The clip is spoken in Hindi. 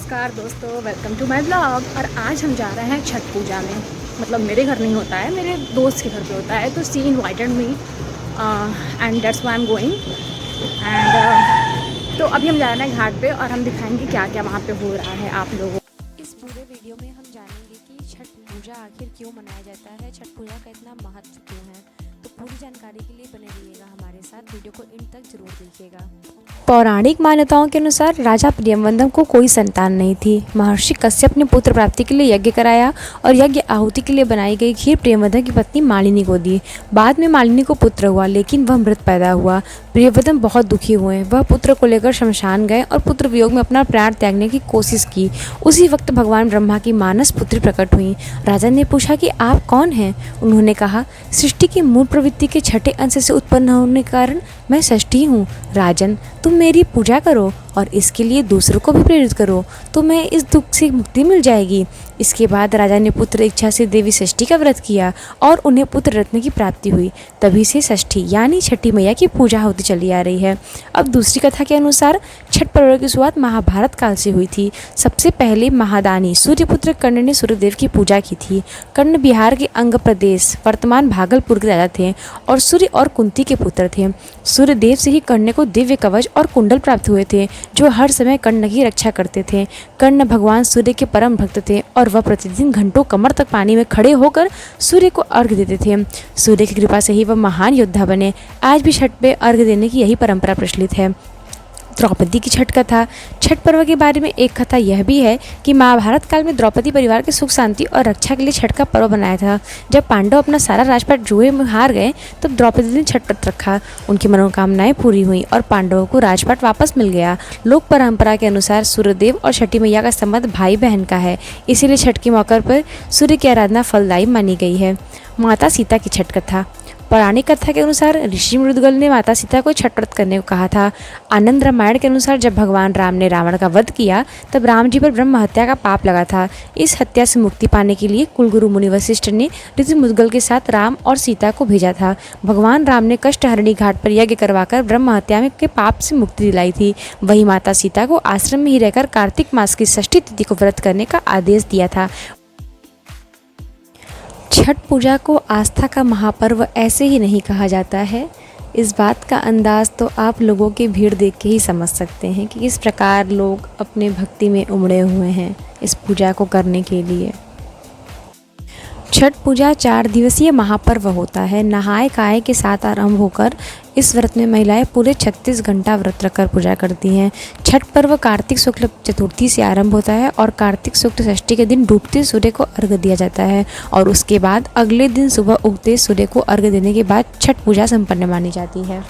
नमस्कार दोस्तों, वेलकम टू माय ब्लॉग। और आज हम जा रहे हैं छठ पूजा में। मतलब मेरे घर नहीं होता है, मेरे दोस्त के घर पे होता है। तो she invited me and that's why I am going. And तो अभी हम जा रहे हैं घाट पे और हम दिखाएंगे क्या क्या वहाँ पे हो रहा है आप लोगों को। इस पूरे वीडियो में हम जानेंगे कि छठ पूजा आखिर क्यों मनाया जाता है, छठ पूजा का इतना महत्व क्यों है। तो पूरी जानकारी के लिए बने रहिएगा हमारे साथ, वीडियो को इन तक जरूर देखिएगा। पौराणिक मान्यताओं के अनुसार राजा प्रियंवदम को कोई संतान नहीं थी। महर्षि कश्यप ने पुत्र प्राप्ति के लिए यज्ञ कराया और यज्ञ आहुति के लिए बनाई गई खीर प्रियंवदम की पत्नी मालिनी को दी। बाद में मालिनी को पुत्र हुआ, लेकिन वह मृत पैदा हुआ। प्रियंवदम बहुत दुखी हुए। वह पुत्र को लेकर शमशान गए और पुत्र वियोग में अपना प्राण त्यागने की कोशिश की। उसी वक्त भगवान ब्रह्मा की मानस पुत्री प्रकट हुई। राजा ने पूछा कि आप कौन हैं? उन्होंने कहा, सृष्टि की मूल प्रवृत्ति के छठे अंश से उत्पन्न होने के कारण मैं षष्ठी हूँ। राजन, तुम मेरी पूजा करो और इसके लिए दूसरों को भी प्रेरित करो, तो मैं इस दुख से मुक्ति मिल जाएगी। इसके बाद राजा ने पुत्र इच्छा से देवी षष्ठी का व्रत किया और उन्हें पुत्र रत्न की प्राप्ति हुई। तभी से षष्ठी यानी छठी मैया की पूजा होती चली आ रही है। अब दूसरी कथा के अनुसार छठ पर्व की शुरुआत महाभारत काल से हुई थी। सबसे पहले महादानी सूर्यपुत्र कर्ण ने सूर्यदेव की पूजा की थी। कर्ण बिहार के अंग प्रदेश वर्तमान भागलपुर के राजा थे और सूर्य और कुंती के पुत्र थे। सूर्यदेव से ही कर्ण को दिव्य कवच और कुंडल प्राप्त हुए थे, जो हर समय कर्ण की रक्षा करते थे। कर्ण भगवान सूर्य के परम भक्त थे और वह प्रतिदिन घंटों कमर तक पानी में खड़े होकर सूर्य को अर्घ्य देते थे। सूर्य की कृपा से ही वह महान योद्धा बने। आज भी छठ पे अर्घ्य देने की यही परंपरा प्रचलित है। द्रौपदी की छठ कथा। छठ पर्व के बारे में एक कथा यह भी है कि महाभारत काल में द्रौपदी परिवार के सुख शांति और रक्षा के लिए छठ का पर्व बनाया था। जब पांडव अपना सारा राजपाट जुए में हार गए तब द्रौपदी ने छठ व्रत रखा। उनकी मनोकामनाएं पूरी हुई और पांडवों को राजपाट वापस मिल गया। लोक परंपरा के अनुसार सूर्यदेव और छठी मैया का संबंध भाई बहन का है, इसीलिए छठ के मौके पर सूर्य की आराधना फलदायी मानी गई है। माता सीता की छठ कथा। पौराणिक कथा के अनुसार ऋषि मृदगल ने माता सीता को छठ व्रत करने को कहा था। आनंद रामायण के अनुसार जब भगवान राम ने रावण का वध किया तब राम जी पर ब्रह्म हत्या का पाप लगा था। इस हत्या से मुक्ति पाने के लिए कुलगुरु मुनि वशिष्ठ ने ऋषि मृदगल के साथ राम और सीता को भेजा था। भगवान राम ने कष्टहरणी घाट पर यज्ञ करवाकर ब्रह्म हत्या के पाप से मुक्ति दिलाई थी। वही माता सीता को आश्रम में ही रहकर कार्तिक मास की षष्ठी तिथि को व्रत करने का आदेश दिया था। छठ पूजा को आस्था का महापर्व ऐसे ही नहीं कहा जाता है। इस बात का अंदाज़ तो आप लोगों की भीड़ देख के ही समझ सकते हैं कि किस प्रकार लोग अपने भक्ति में उमड़े हुए हैं इस पूजा को करने के लिए। छठ पूजा 4 दिवसीय महापर्व होता है। नहाए खाए के साथ आरंभ होकर इस व्रत में महिलाएं पूरे 36 घंटा व्रत रखकर पूजा करती हैं। छठ पर्व कार्तिक शुक्ल चतुर्थी से आरंभ होता है और कार्तिक शुक्ल षष्ठी के दिन डूबते सूर्य को अर्घ्य दिया जाता है और उसके बाद अगले दिन सुबह उगते सूर्य को अर्घ्य देने के बाद छठ पूजा संपन्न मानी जाती है।